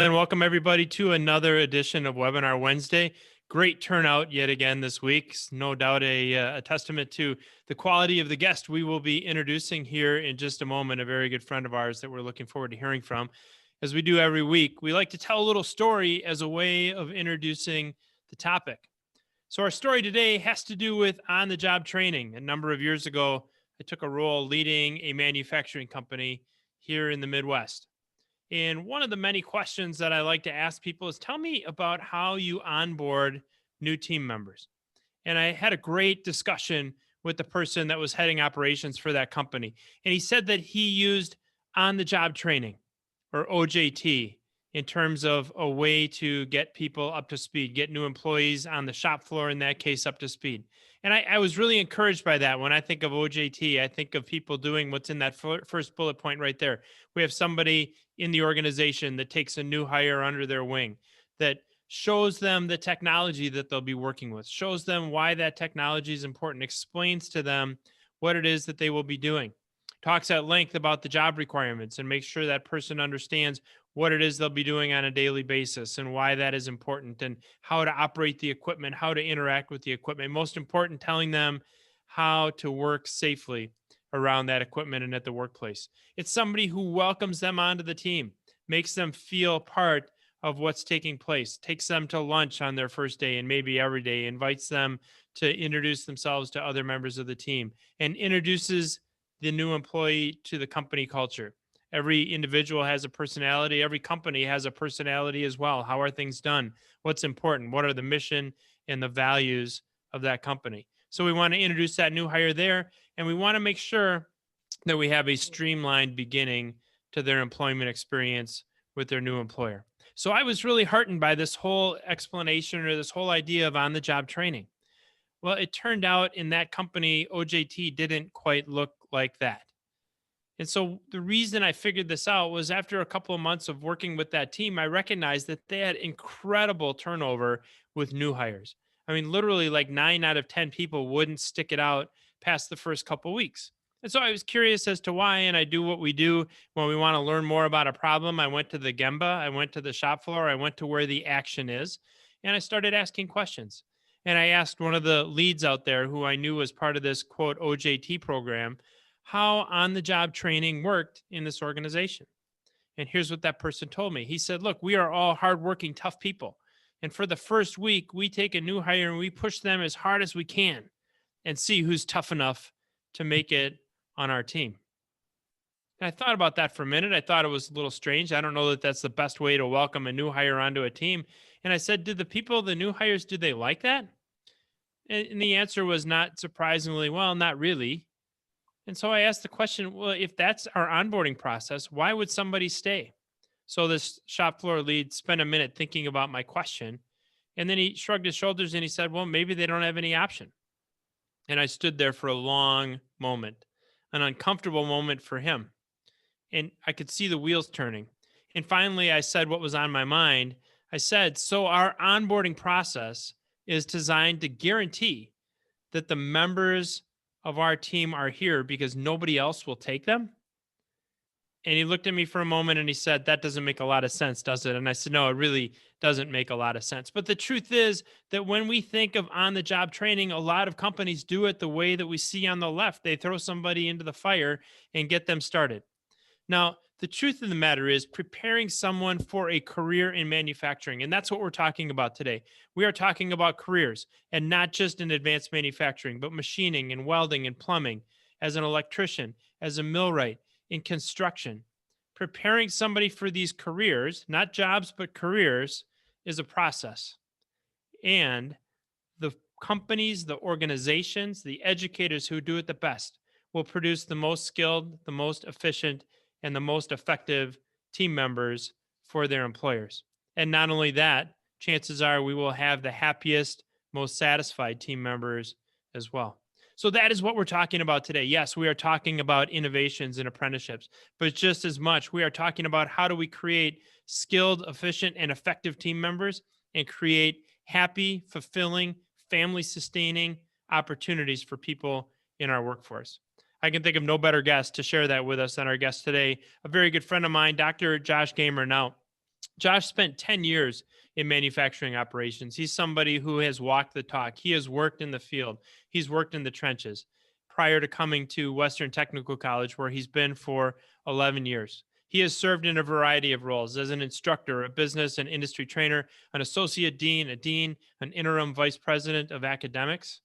And welcome everybody to another edition of Webinar Wednesday. Great turnout yet again this week. No doubt a testament to the quality of the guest we will be introducing here in just a moment, a very good friend of ours that we're looking forward to hearing from. As we do every week, we like to tell a little story as a way of introducing the topic. So our story today has to do with on-the-job training. A number of years ago, I took a role leading a manufacturing company here in the Midwest. And one of the many questions that I like to ask people is tell me about how you onboard new team members. And I had a great discussion with the person that was heading operations for that company. And he said that he used on the job training or OJT in terms of a way to get people up to speed, get new employees on the shop floor, in that case, up to speed. And I was really encouraged by that. When I think of OJT, I think of people doing what's in that first bullet point right there. We have somebody in the organization that takes a new hire under their wing, that shows them the technology that they'll be working with, shows them why that technology is important, explains to them what it is that they will be doing, talks at length about the job requirements and makes sure that person understands what it is they'll be doing on a daily basis and why that is important and how to operate the equipment, how to interact with the equipment. Most important, telling them how to work safely around that equipment and at the workplace. It's somebody who welcomes them onto the team, makes them feel part of what's taking place, takes them to lunch on their first day and maybe every day, invites them to introduce themselves to other members of the team, and introduces the new employee to the company culture. Every individual has a personality. Every company has a personality as well. How are things done? What's important? What are the mission and the values of that company? So we want to introduce that new hire there, and we want to make sure that we have a streamlined beginning to their employment experience with their new employer. So I was really heartened by this whole explanation or this whole idea of on-the-job training. Well, it turned out in that company, OJT didn't quite look like that. And so the reason I figured this out was after a couple of months of working with that team, I recognized that they had incredible turnover with new hires. I mean, literally like 9 out of 10 people wouldn't stick it out past the first couple of weeks. And so I was curious as to why, and I do what we do when we want to learn more about a problem. I went to the Gemba, I went to the shop floor, I went to where the action is, and I started asking questions. And I asked one of the leads out there who I knew was part of this quote OJT program, how on the job training worked in this organization. And here's what that person told me. He said, look, we are all hardworking, tough people. And for the first week, we take a new hire and we push them as hard as we can and see who's tough enough to make it on our team. And I thought about that for a minute. I thought it was a little strange. I don't know that that's the best way to welcome a new hire onto a team. And I said, did the people, the new hires, did they like that? And the answer was not surprisingly, well, not really. And so I asked the question, well, if that's our onboarding process, why would somebody stay? So this shop floor lead spent a minute thinking about my question. And then he shrugged his shoulders and he said, well, maybe they don't have any option. And I stood there for a long moment, an uncomfortable moment for him. And I could see the wheels turning. And finally, I said what was on my mind. I said, so our onboarding process is designed to guarantee that the members of our team are here because nobody else will take them? And he looked at me for a moment and he said, that doesn't make a lot of sense, does it? And I said, no, it really doesn't make a lot of sense. But the truth is that when we think of on-the-job training, a lot of companies do it the way that we see on the left. They throw somebody into the fire and get them started. Now, the truth of the matter is preparing someone for a career in manufacturing. And that's what we're talking about today. We are talking about careers and not just in advanced manufacturing, but machining and welding and plumbing, as an electrician, as a millwright, in construction. Preparing somebody for these careers, not jobs, but careers, is a process. And the companies, the organizations, the educators who do it the best will produce the most skilled, the most efficient, and the most effective team members for their employers. And not only that, chances are we will have the happiest, most satisfied team members as well. So that is what we're talking about today. Yes, we are talking about innovations and apprenticeships, but just as much, we are talking about how do we create skilled, efficient, and effective team members and create happy, fulfilling, family-sustaining opportunities for people in our workforce. I can think of no better guest to share that with us than our guest today, a very good friend of mine, Dr. Josh Gamer. Now, Josh spent 10 years in manufacturing operations. He's somebody who has walked the talk. He has worked in the field. He's worked in the trenches prior to coming to Western Technical College, where he's been for 11 years. He has served in a variety of roles as an instructor, a business and industry trainer, an associate dean, a dean, an interim vice president of academics.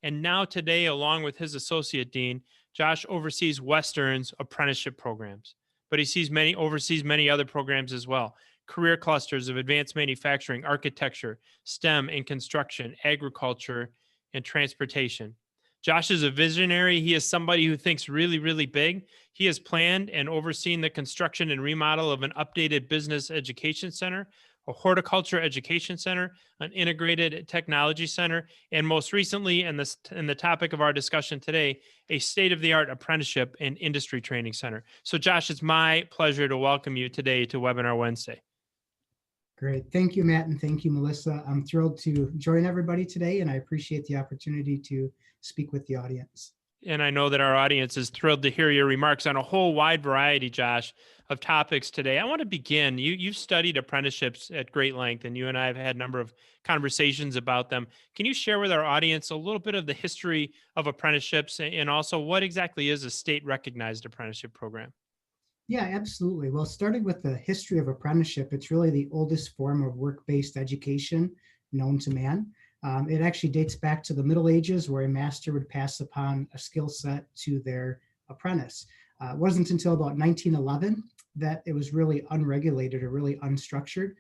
And now, today, along with his associate dean, Josh oversees Western's apprenticeship programs, but oversees many other programs as well: career clusters of advanced manufacturing, architecture, STEM and construction, agriculture, and transportation. Josh is a visionary. He is somebody who thinks really, really big. He has planned and overseen the construction and remodel of an updated business education center, a horticulture education center, an integrated technology center, and most recently, and the topic of our discussion today, a state-of-the-art apprenticeship and industry training center. So, Josh, it's my pleasure to welcome you today to Webinar Wednesday. Great. Thank you, Matt, and thank you, Melissa. I'm thrilled to join everybody today, and I appreciate the opportunity to speak with the audience. And I know that our audience is thrilled to hear your remarks on a whole wide variety, Josh, of topics today. I want to begin. You've studied apprenticeships at great length, and you and I have had a number of conversations about them. Can you share with our audience a little bit of the history of apprenticeships, and also what exactly is a state-recognized apprenticeship program? Yeah, absolutely. Well, starting with the history of apprenticeship, it's really the oldest form of work-based education known to man. It actually dates back to the Middle Ages, where a master would pass upon a skill set to their apprentice. It wasn't until about 1911 that it was really unregulated or really unstructured.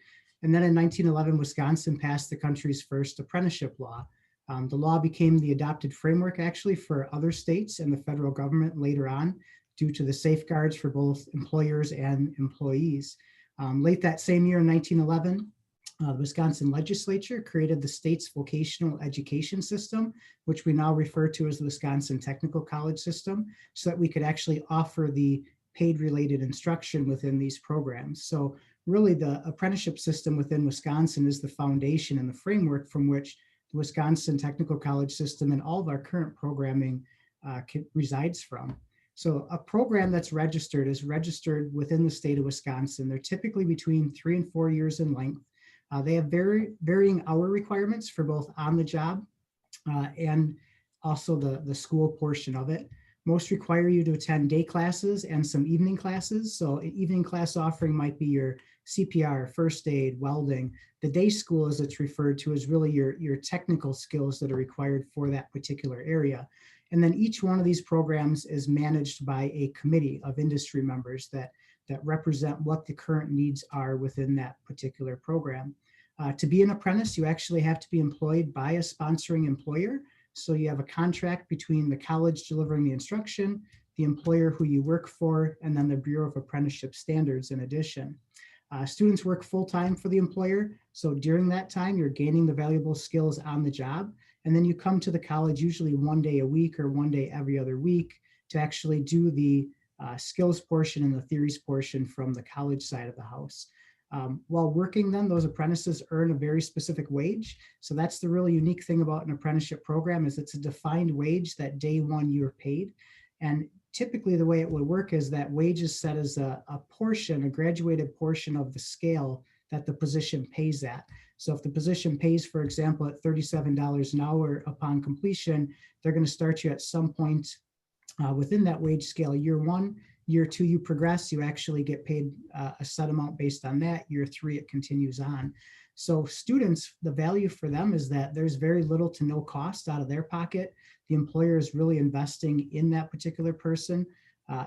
And then in 1911, Wisconsin passed the country's first apprenticeship law. The law became the adopted framework actually for other states and the federal government later on, due to the safeguards for both employers and employees. Late that same year in 1911, the Wisconsin legislature created the state's vocational education system, which we now refer to as the Wisconsin Technical College system, so that we could actually offer the paid related instruction within these programs. So really the apprenticeship system within Wisconsin is the foundation and the framework from which the Wisconsin Technical College system and all of our current programming resides from. So a program that's registered is registered within the state of Wisconsin. They're typically between 3 and 4 years in length. They have varying hour requirements for both on the job and also the school portion of it. Most require you to attend day classes and some evening classes. So an evening class offering might be your CPR, first aid, welding. The day school, as it's referred to, is really your technical skills that are required for that particular area. And then each one of these programs is managed by a committee of industry members that represent what the current needs are within that particular program. To be an apprentice, you actually have to be employed by a sponsoring employer. So you have a contract between the college delivering the instruction, the employer who you work for, and then the Bureau of Apprenticeship Standards in addition. Students work full-time for the employer. So during that time, you're gaining the valuable skills on the job. And then you come to the college usually one day a week or one day every other week to actually do the skills portion and the theories portion from the college side of the house. While working then, those apprentices earn a very specific wage. So that's the really unique thing about an apprenticeship program is it's a defined wage that day one you're paid. And typically the way it would work is that wage is set as a portion, a graduated portion of the scale that the position pays at. So if the position pays, for example, at $37 an hour upon completion, they're going to start you at some point within that wage scale. Year one, year two, you progress, you actually get paid a set amount based on that. Year three, it continues on. So students, the value for them is that there's very little to no cost out of their pocket. The employer is really investing in that particular person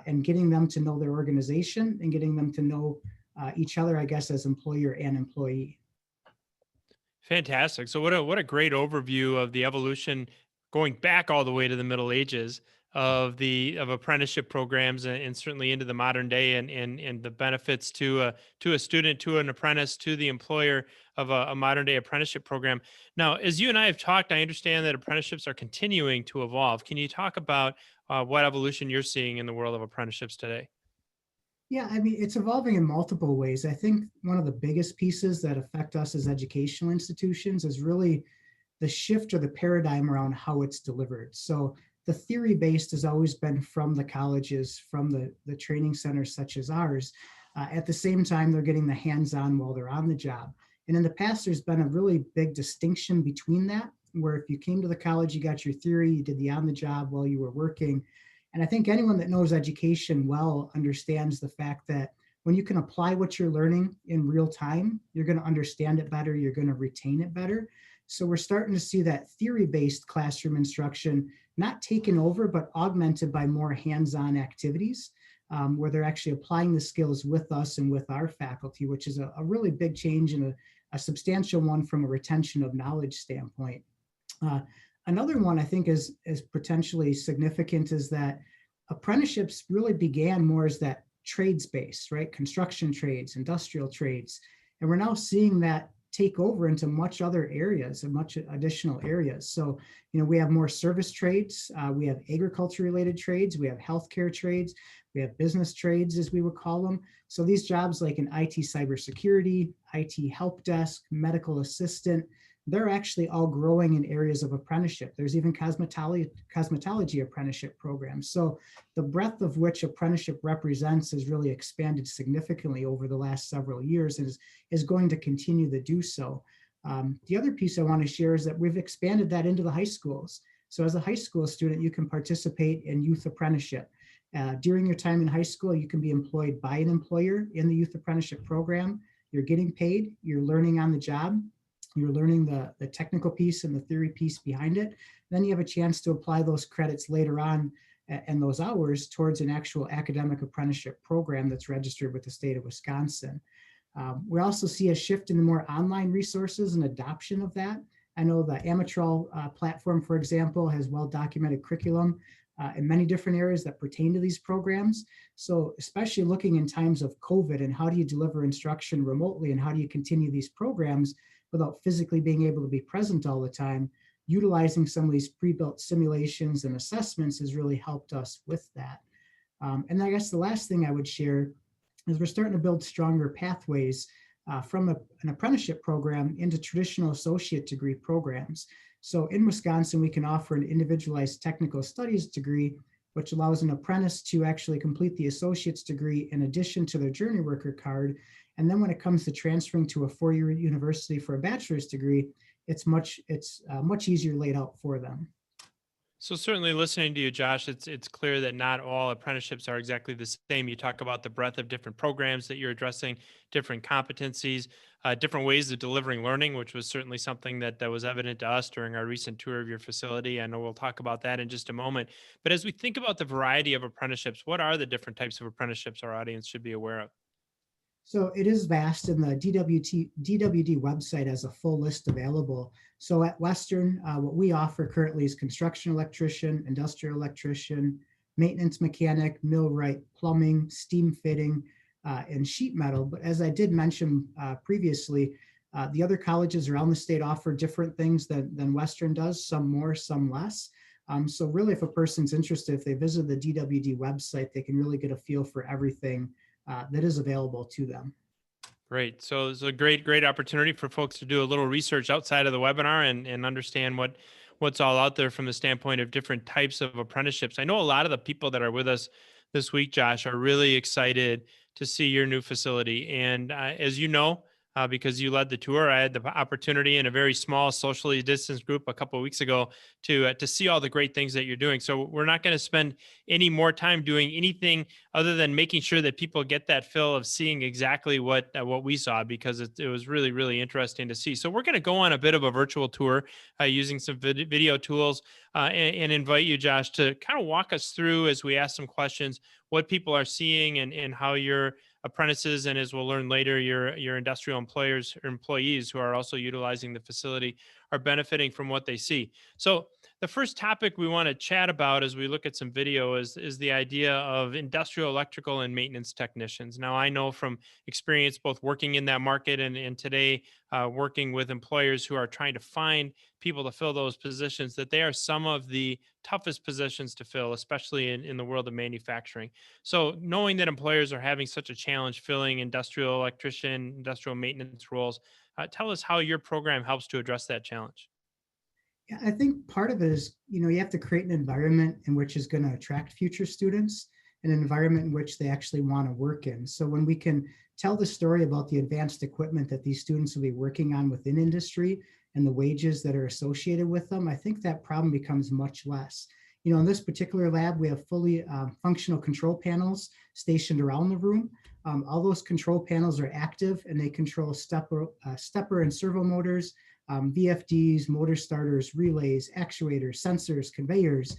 and getting them to know their organization and getting them to know each other, I guess, as employer and employee. Fantastic. So what a great overview of the evolution going back all the way to the Middle Ages of apprenticeship programs, and certainly into the modern day, and the benefits to a student, to an apprentice, to the employer of a modern day apprenticeship program. Now, as you and I have talked, I understand that apprenticeships are continuing to evolve. Can you talk about what evolution you're seeing in the world of apprenticeships today? Yeah, I mean, it's evolving in multiple ways. I think one of the biggest pieces that affect us as educational institutions is really the shift or the paradigm around how it's delivered. So the theory-based has always been from the colleges, from the training centers such as ours. At the same time, they're getting the hands-on while they're on the job. And in the past, there's been a really big distinction between that, where if you came to the college, you got your theory, you did the on the job while you were working. And I think anyone that knows education well understands the fact that when you can apply what you're learning in real time, you're going to understand it better, you're going to retain it better. So we're starting to see that theory-based classroom instruction not taken over, but augmented by more hands-on activities, where they're actually applying the skills with us and with our faculty, which is a really big change and a substantial one from a retention of knowledge standpoint. Uh, Another one I think is potentially significant is that apprenticeships really began more as that trades base, right? Construction trades, industrial trades. And we're now seeing that take over into much other areas and much additional areas. So, we have more service trades, we have agriculture related trades, we have healthcare trades, we have business trades, as we would call them. So these jobs like an IT cybersecurity, IT help desk, medical assistant, they're actually all growing in areas of apprenticeship. There's even cosmetology apprenticeship programs. So the breadth of which apprenticeship represents has really expanded significantly over the last several years and is going to continue to do so. The other piece I want to share is that we've expanded that into the high schools. So as a high school student, you can participate in youth apprenticeship. During your time in high school, you can be employed by an employer in the youth apprenticeship program. You're getting paid, you're learning on the job, you're learning the technical piece and the theory piece behind it. Then you have a chance to apply those credits later on and those hours towards an actual academic apprenticeship program that's registered with the state of Wisconsin. We also see a shift in the more online resources and adoption of that. I know the Amatrol platform, for example, has well-documented curriculum in many different areas that pertain to these programs. So especially looking in times of COVID and how do you deliver instruction remotely and how do you continue these programs without physically being able to be present all the time, utilizing some of these pre-built simulations and assessments has really helped us with that. And I guess the last thing I would share is we're starting to build stronger pathways from an apprenticeship program into traditional associate degree programs. So in Wisconsin, we can offer an individualized technical studies degree, which allows an apprentice to actually complete the associate's degree in addition to their journey worker card. And then when it comes to transferring to a four-year university for a bachelor's degree, it's much easier laid out for them. So certainly listening to you, Josh, it's clear that not all apprenticeships are exactly the same. You talk about the breadth of different programs that you're addressing, different competencies, different ways of delivering learning, which was certainly something that was evident to us during our recent tour of your facility. I know we'll talk about that in just a moment. But as we think about the variety of apprenticeships, what are the different types of apprenticeships our audience should be aware of? So it is vast, and the DWD website has a full list available. So at Western, what we offer currently is construction electrician, industrial electrician, maintenance mechanic, millwright, plumbing, steam fitting, and sheet metal. But as I did mention previously, the other colleges around the state offer different things than Western does, some more, some less. So really, if a person's interested, if they visit the DWD website, they can really get a feel for everything that is available to them. Great. So it's a great opportunity for folks to do a little research outside of the webinar and understand what's all out there from the standpoint of different types of apprenticeships. I know a lot of the people that are with us this week, Josh, are really excited to see your new facility. And as you know, because you led the tour, I had the opportunity in a very small, socially distanced group a couple of weeks ago to see all the great things that you're doing. So we're not going to spend any more time doing anything other than making sure that people get that feel of seeing exactly what we saw, because it was really interesting to see. So we're going to go on a bit of a virtual tour using some video tools and invite you, Josh, to kind of walk us through as we ask some questions, what people are seeing and how your apprentices, and as we'll learn later, your industrial employers or employees who are also utilizing the facility are benefiting from what they see. So the first topic we want to chat about as we look at some video is the idea of industrial electrical and maintenance technicians. Now, I know from experience both working in that market and today working with employers who are trying to find people to fill those positions, that they are some of the toughest positions to fill, especially in the world of manufacturing. So knowing that employers are having such a challenge filling industrial electrician, industrial maintenance roles, tell us how your program helps to address that challenge. Yeah, I think part of it is, you have to create an environment in which is going to attract future students. an environment in which they actually want to work in. So when we can tell the story about the advanced equipment that these students will be working on within industry and the wages that are associated with them, I think that problem becomes much less. In this particular lab, we have fully functional control panels stationed around the room. All those control panels are active and they control stepper and servo motors, VFDs, motor starters, relays, actuators, sensors, conveyors.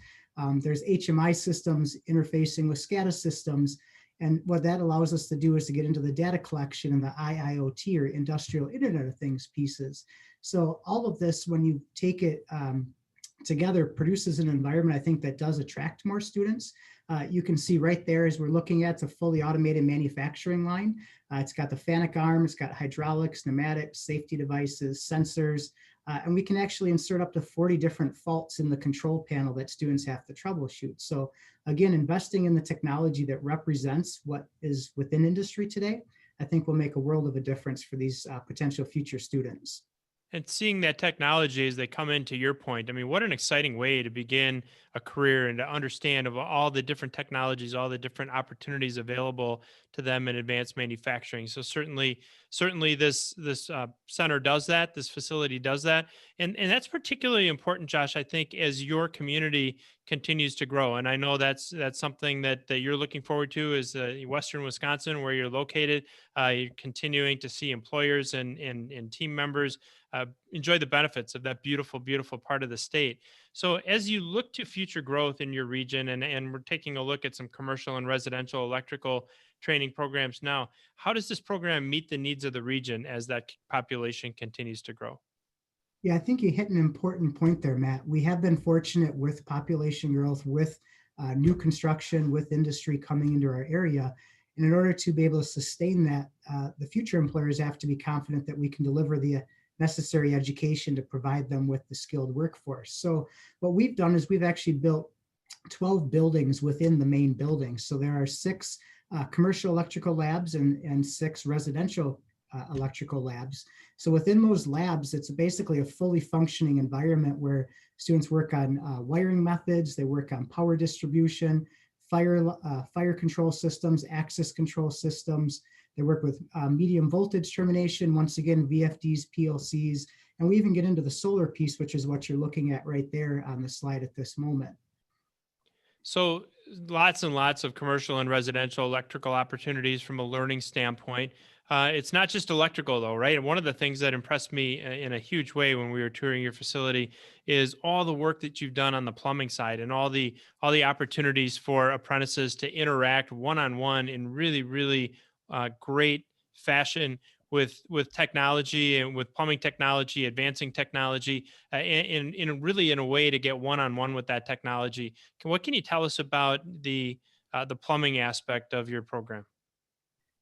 There's HMI systems interfacing with SCADA systems. And what that allows us to do is to get into the data collection and the IIoT, or industrial Internet of Things pieces. So all of this, when you take it together, produces an environment, I think, that does attract more students. You can see right there, as we're looking at, it's a fully automated manufacturing line. It's got the FANUC arm, it's got hydraulics, pneumatics, safety devices, sensors, and we can actually insert up to 40 different faults in the control panel that students have to troubleshoot. So again, investing in the technology that represents what is within industry today, I think will make a world of a difference for these potential future students. And seeing that technology as they come into your point, I mean, what an exciting way to begin a career and to understand of all the different technologies, all the different opportunities available to them in advanced manufacturing. So certainly this center does that. This facility does that, and that's particularly important, Josh. I think as your community continues to grow, and I know that's something that you're looking forward to is Western Wisconsin, where you're located. You're continuing to see employers and team members enjoy the benefits of that beautiful, beautiful part of the state. So as you look to future growth in your region, and we're taking a look at some commercial and residential electrical training programs now, how does this program meet the needs of the region as that population continues to grow? Yeah, I think you hit an important point there, Matt. We have been fortunate with population growth, with new construction, with industry coming into our area. And in order to be able to sustain that, the future employers have to be confident that we can deliver the necessary education to provide them with the skilled workforce. So what we've done is we've actually built 12 buildings within the main building. So there are 6 commercial electrical labs and 6 residential electrical labs. So within those labs, it's basically a fully functioning environment where students work on wiring methods, they work on power distribution, fire control systems, access control systems. They work with medium voltage termination, once again, VFDs, PLCs, and we even get into the solar piece, which is what you're looking at right there on the slide at this moment. So lots and lots of commercial and residential electrical opportunities from a learning standpoint. It's not just electrical though, right? And one of the things that impressed me in a huge way when we were touring your facility is all the work that you've done on the plumbing side and all the opportunities for apprentices to interact one-on-one in really, really great fashion with technology and with plumbing technology, advancing technology, in a way to get one-on-one with that technology. What can you tell us about the plumbing aspect of your program?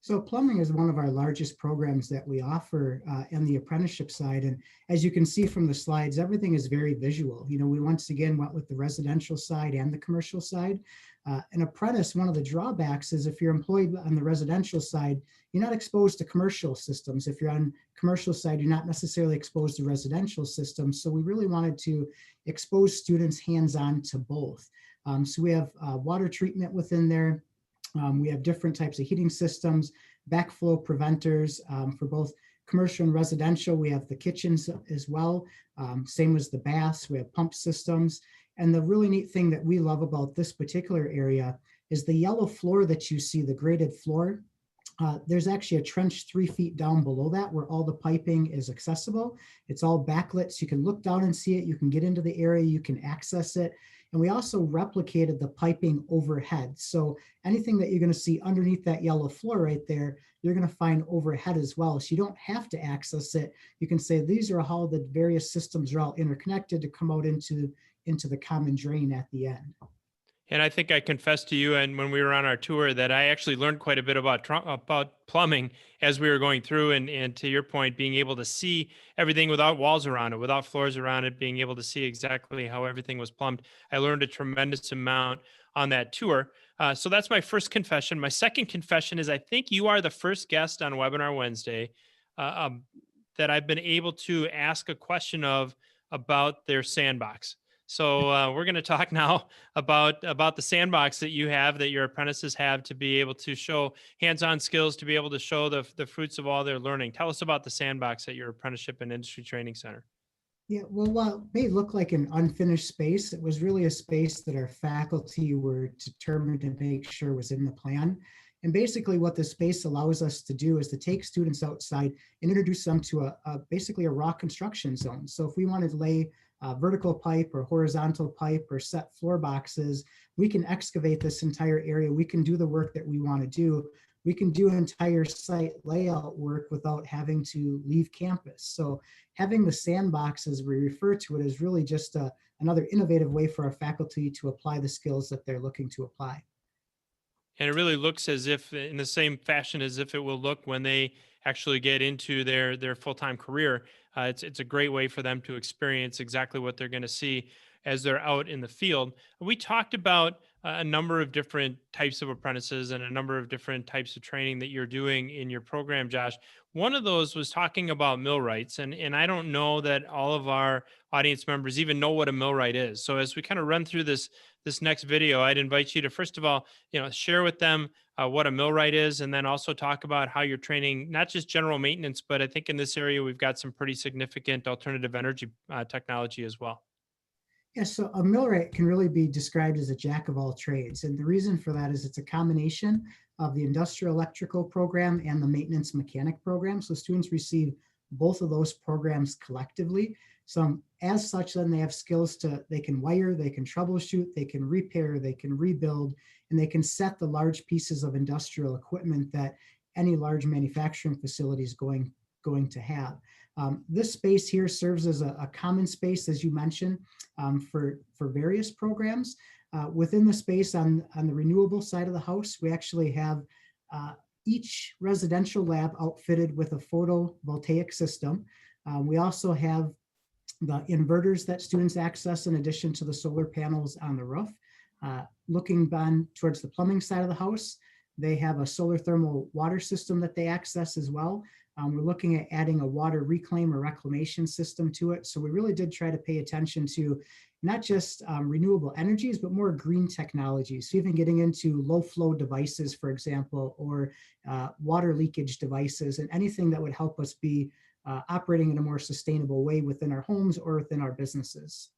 So plumbing is one of our largest programs that we offer in the apprenticeship side. And as you can see from the slides, everything is very visual. We once again went with the residential side and the commercial side. An apprentice, one of the drawbacks is if you're employed on the residential side, you're not exposed to commercial systems. If you're on commercial side, you're not necessarily exposed to residential systems. So we really wanted to expose students hands-on to both. So we have water treatment within there. We have different types of heating systems, backflow preventers for both commercial and residential. We have the kitchens as well, same as the baths. We have pump systems. And the really neat thing that we love about this particular area is the yellow floor that you see, the graded floor. There's actually a trench 3 feet down below that where all the piping is accessible. It's all backlit, so you can look down and see it. You can get into the area, you can access it. And we also replicated the piping overhead. So anything that you're going to see underneath that yellow floor right there, you're going to find overhead as well. So you don't have to access it. You can say these are how the various systems are all interconnected to come out into the common drain at the end. And I think I confessed to you, and when we were on our tour, that I actually learned quite a bit about plumbing as we were going through. And to your point, being able to see everything without walls around it, without floors around it, being able to see exactly how everything was plumbed, I learned a tremendous amount on that tour. So that's my first confession. My second confession is I think you are the first guest on Webinar Wednesday that I've been able to ask a question of about their sandbox. So we're going to talk now about the sandbox that you have, that your apprentices have, to be able to show hands-on skills, to be able to show the fruits of all their learning. Tell us about the sandbox at your apprenticeship and industry training center. Yeah, well, while it may look like an unfinished space, it was really a space that our faculty were determined to make sure was in the plan. And basically what the space allows us to do is to take students outside and introduce them to basically a raw construction zone. So if we wanted to lay vertical pipe or horizontal pipe or set floor boxes, we can excavate this entire area. We can do the work that we want to do. We can do entire site layout work without having to leave campus. So having the sandbox, as we refer to it, is really just another innovative way for our faculty to apply the skills that they're looking to apply. And it really looks as if, in the same fashion as if it will look when they actually get into their full-time career. It's a great way for them to experience exactly what they're going to see as they're out in the field. We talked about a number of different types of apprentices and a number of different types of training that you're doing in your program, Josh. One of those was talking about millwrights, and I don't know that all of our audience members even know what a millwright is. So as we kind of run through this next video, I'd invite you to, first of all, share with them what a millwright is, and then also talk about how you're training not just general maintenance, but I think in this area we've got some pretty significant alternative energy technology as well. Yeah, so a millwright can really be described as a jack of all trades. And the reason for that is it's a combination of the industrial electrical program and the maintenance mechanic program. So students receive both of those programs collectively. So as such, then they have skills they can wire, they can troubleshoot, they can repair, they can rebuild, and they can set the large pieces of industrial equipment that any large manufacturing facility is going to have. This space here serves as a common space, as you mentioned, for various programs. Within the space on the renewable side of the house, we actually have each residential lab outfitted with a photovoltaic system. We also have the inverters that students access in addition to the solar panels on the roof. Looking down towards the plumbing side of the house, they have a solar thermal water system that they access as well. We're looking at adding a water reclaim or reclamation system to it. So we really did try to pay attention to not just renewable energies, but more green technologies. So even getting into low flow devices, for example, or water leakage devices, and anything that would help us be operating in a more sustainable way within our homes or within our businesses.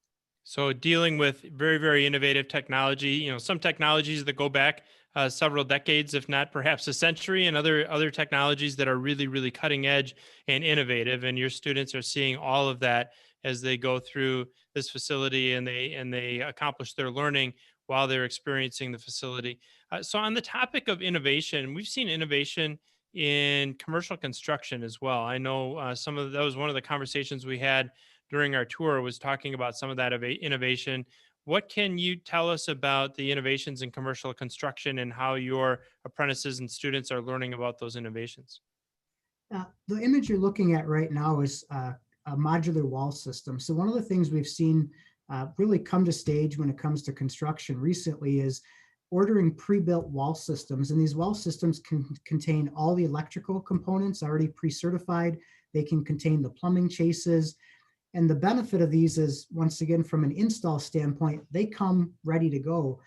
So dealing with very, very innovative technology, some technologies that go back several decades, if not perhaps a century, and other technologies that are really, really cutting edge and innovative. And your students are seeing all of that as they go through this facility, and they accomplish their learning while they're experiencing the facility. So on the topic of innovation, we've seen innovation in commercial construction as well. I know that was one of the conversations we had during our tour, was talking about some of that innovation. What can you tell us about the innovations in commercial construction and how your apprentices and students are learning about those innovations? The image you're looking at right now is a modular wall system. So one of the things we've seen really come to stage when it comes to construction recently is ordering pre-built wall systems. And these wall systems can contain all the electrical components already pre-certified. They can contain the plumbing chases. And the benefit of these is, once again, from an install standpoint, they come ready to go.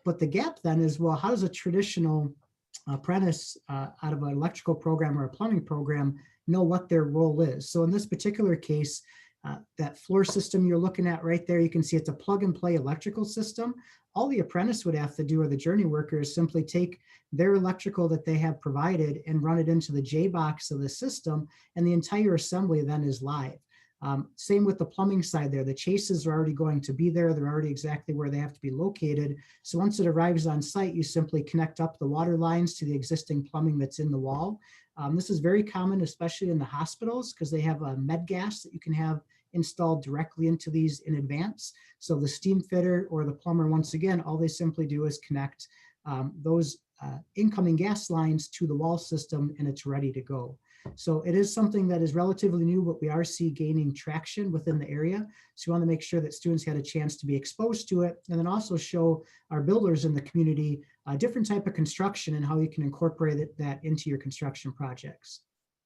But the gap then is, well, how does a traditional apprentice out of an electrical program or a plumbing program know what their role is? So in this particular case, that floor system you're looking at right there, you can see it's a plug and play electrical system. All the apprentice would have to do, or the journey worker, is simply take their electrical that they have provided and run it into the J box of the system, and the entire assembly then is live. Same with the plumbing side there. The chases are already going to be there. They're already exactly where they have to be located. So once it arrives on site, you simply connect up the water lines to the existing plumbing that's in the wall. This is very common, especially in the hospitals, because they have a med gas that you can have installed directly into these in advance. So the steam fitter or the plumber, once again, all they simply do is connect those incoming gas lines to the wall system, and it's ready to go. So it is something that is relatively new, but we are seeing gaining traction within the area. So we want to make sure that students had a chance to be exposed to it, and then also show our builders in the community a different type of construction and how you can incorporate that into your construction projects.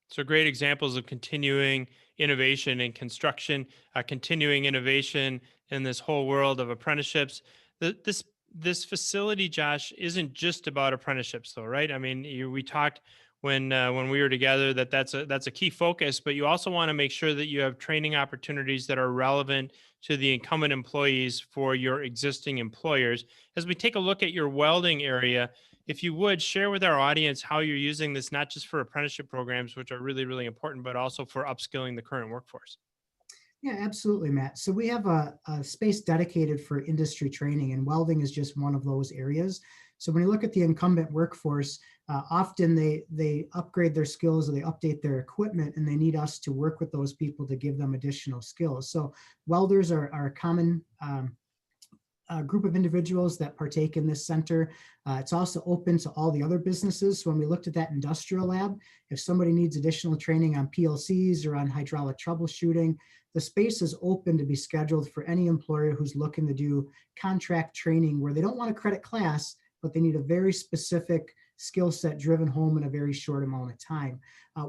So great examples of continuing innovation in construction, continuing innovation in this whole world of apprenticeships. This facility, Josh, isn't just about apprenticeships, though, right? I mean, we talked when we were together that that's a key focus, but you also want to make sure that you have training opportunities that are relevant to the incumbent employees for your existing employers. As we take a look at your welding area, if you would share with our audience how you're using this, not just for apprenticeship programs, which are really, really important, but also for upskilling the current workforce. Yeah, absolutely, Matt. So we have a space dedicated for industry training, and welding is just one of those areas. So when you look at the incumbent workforce, often they upgrade their skills or they update their equipment, and they need us to work with those people to give them additional skills. So welders are a common group of individuals that partake in this center. It's also open to all the other businesses. So when we looked at that industrial lab, if somebody needs additional training on PLCs or on hydraulic troubleshooting, the space is open to be scheduled for any employer who's looking to do contract training where they don't want a credit class, but they need a very specific skill set driven home in a very short amount of time.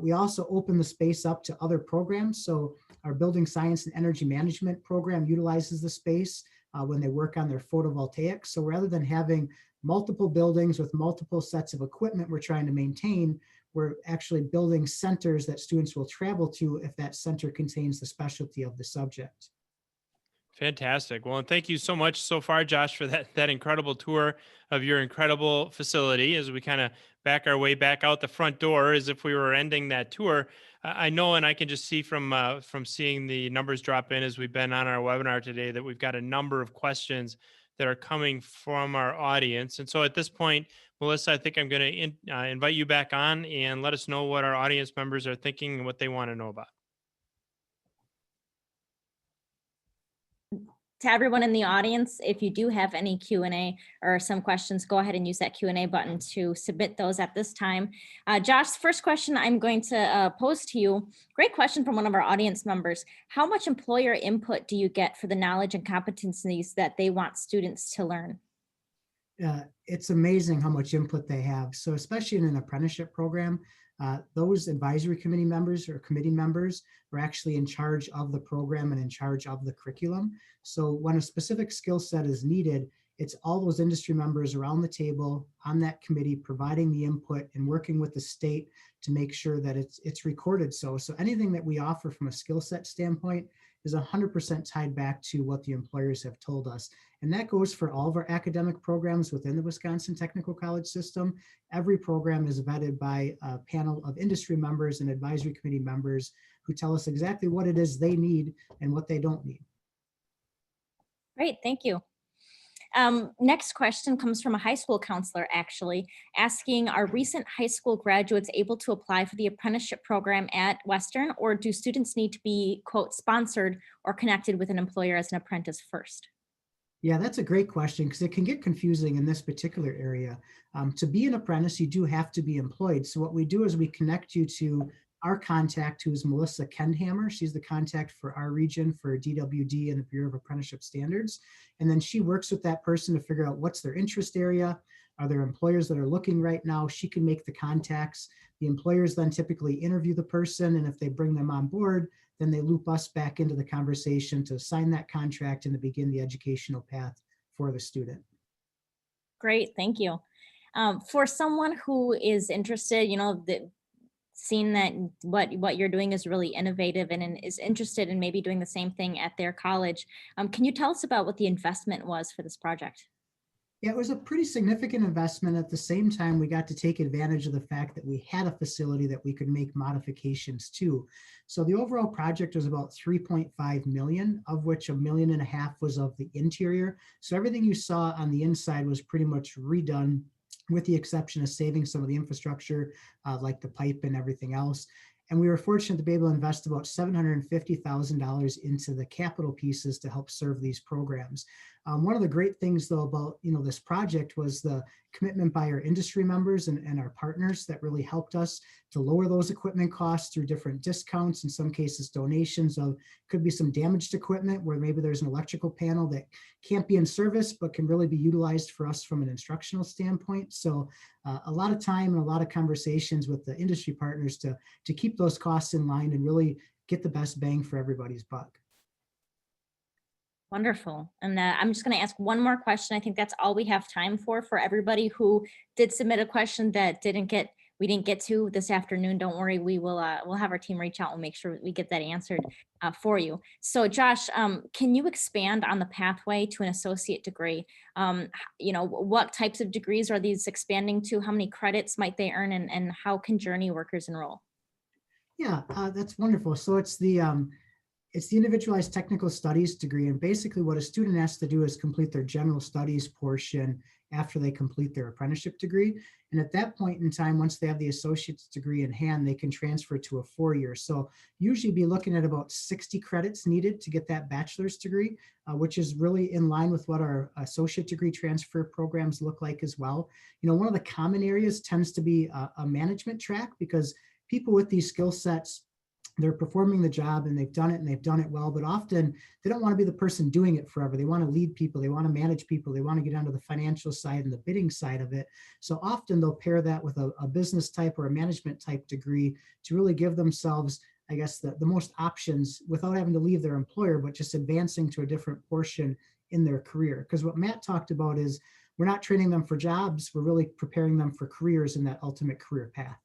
We also open the space up to other programs. So our building science and energy management program utilizes the space when they work on their photovoltaics. So rather than having multiple buildings with multiple sets of equipment we're trying to maintain, we're actually building centers that students will travel to if that center contains the specialty of the subject. Fantastic. Well, and thank you so much so far, Josh, for that incredible tour of your incredible facility. As we kind of back our way back out the front door, as if we were ending that tour, I know, and I can just see from seeing the numbers drop in as we've been on our webinar today, that we've got a number of questions that are coming from our audience. And so at this point, Melissa, I think I'm going to invite you back on and let us know what our audience members are thinking and what they want to know about. To everyone in the audience, if you do have any Q&A or some questions, go ahead and use that Q&A button to submit those at this time. Josh, first question I'm going to pose to you. Great question from one of our audience members. How much employer input do you get for the knowledge and competencies that they want students to learn? It's amazing how much input they have. So especially in an apprenticeship program, those advisory committee members or committee members are actually in charge of the program and in charge of the curriculum. So when a specific skill set is needed, it's all those industry members around the table on that committee providing the input and working with the state to make sure that it's recorded. So anything that we offer from a skill set standpoint is 100% tied back to what the employers have told us. And that goes for all of our academic programs within the Wisconsin Technical College system. Every program is vetted by a panel of industry members and advisory committee members who tell us exactly what it is they need and what they don't need. Great, thank you. Next question comes from a high school counselor, actually, asking, are recent high school graduates able to apply for the apprenticeship program at Western, or do students need to be, quote, sponsored or connected with an employer as an apprentice first? Yeah, that's a great question because it can get confusing in this particular area. To be an apprentice, you do have to be employed. So what we do is we connect you to our contact, who's Melissa Kendhammer. She's the contact for our region for DWD and the Bureau of Apprenticeship Standards. And then she works with that person to figure out what's their interest area. Are there employers that are looking right now? She can make the contacts. The employers then typically interview the person, and if they bring them on board, then they loop us back into the conversation to sign that contract and to begin the educational path for the student. Great, thank you. For someone who is interested, seeing that what you're doing is really innovative and is interested in maybe doing the same thing at their college, can you tell us about what the investment was for this project? Yeah, it was a pretty significant investment. At the same time, we got to take advantage of the fact that we had a facility that we could make modifications to. So the overall project was about 3.5 million, of which $1.5 million was of the interior. So everything you saw on the inside was pretty much redone, with the exception of saving some of the infrastructure, like the pipe and everything else. And we were fortunate to be able to invest about $750,000 into the capital pieces to help serve these programs. One of the great things, though, about this project was the commitment by our industry members and our partners that really helped us to lower those equipment costs through different discounts, in some cases donations of, could be some damaged equipment where maybe there's an electrical panel that can't be in service but can really be utilized for us from an instructional standpoint. So a lot of time and a lot of conversations with the industry partners to keep those costs in line and really get the best bang for everybody's buck. Wonderful. And I'm just going to ask one more question. I think that's all we have time for everybody who did submit a question that we didn't get to this afternoon. Don't worry, we'll have our team reach out and make sure we get that answered for you. So Josh, can you expand on the pathway to an associate degree? What types of degrees are these expanding to? How many credits might they earn, and how can journey workers enroll? Yeah, that's wonderful. So it's the individualized technical studies degree. And basically what a student has to do is complete their general studies portion after they complete their apprenticeship degree. And at that point in time, once they have the associate's degree in hand, they can transfer to a 4-year. So usually be looking at about 60 credits needed to get that bachelor's degree, which is really in line with what our associate degree transfer programs look like as well. One of the common areas tends to be a management track, because people with these skill sets, they're performing the job and they've done it and they've done it well, but often they don't want to be the person doing it forever. They want to lead people, they want to manage people, they want to get onto the financial side and the bidding side of it. So often they'll pair that with a business type or a management type degree to really give themselves, I guess, the most options without having to leave their employer, but just advancing to a different portion in their career. Because what Matt talked about is we're not training them for jobs, we're really preparing them for careers in that ultimate career path.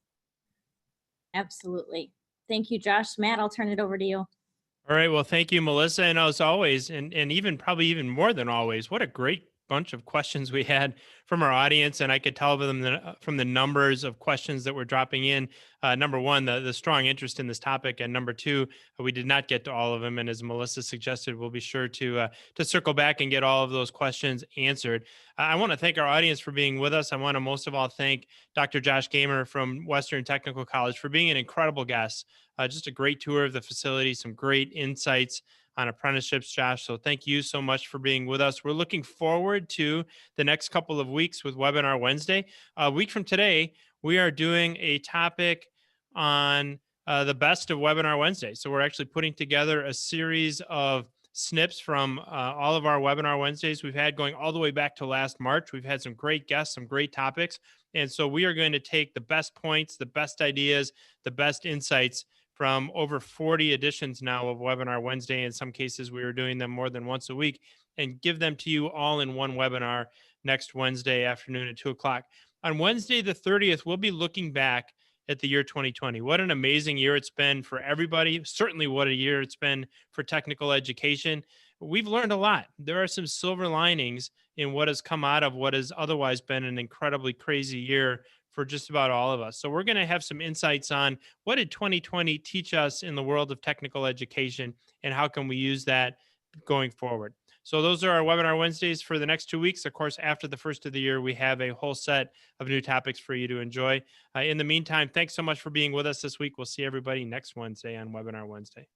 Absolutely. Thank you, Josh. Matt, I'll turn it over to you. All right. Well, thank you, Melissa. And as always, and even probably even more than always, what a great bunch of questions we had from our audience. And I could tell from the numbers of questions that were dropping in. Number one, the strong interest in this topic. And number two, we did not get to all of them. And as Melissa suggested, we'll be sure to circle back and get all of those questions answered. I want to thank our audience for being with us. I want to most of all thank Dr. Josh Gamer from Western Technical College for being an incredible guest. Just a great tour of the facility, some great insights on apprenticeships, Josh. So thank you so much for being with us. We're looking forward to the next couple of weeks with Webinar Wednesday. A week from today, we are doing a topic on the best of Webinar Wednesday. So we're actually putting together a series of snips from all of our Webinar Wednesdays we've had going all the way back to last March. We've had some great guests, some great topics. And so we are going to take the best points, the best ideas, the best insights from over 40 editions now of Webinar Wednesday. In some cases, we are doing them more than once a week, and give them to you all in one webinar next Wednesday afternoon at 2 o'clock. On Wednesday, the 30th, we'll be looking back at the year 2020. What an amazing year it's been for everybody. Certainly what a year it's been for technical education. We've learned a lot. There are some silver linings in what has come out of what has otherwise been an incredibly crazy year for just about all of us. So we're going to have some insights on what did 2020 teach us in the world of technical education, and how can we use that going forward. So those are our Webinar Wednesdays for the next 2 weeks. Of course, after the first of the year, we have a whole set of new topics for you to enjoy. In the meantime, thanks so much for being with us this week. We'll see everybody next Wednesday on Webinar Wednesday.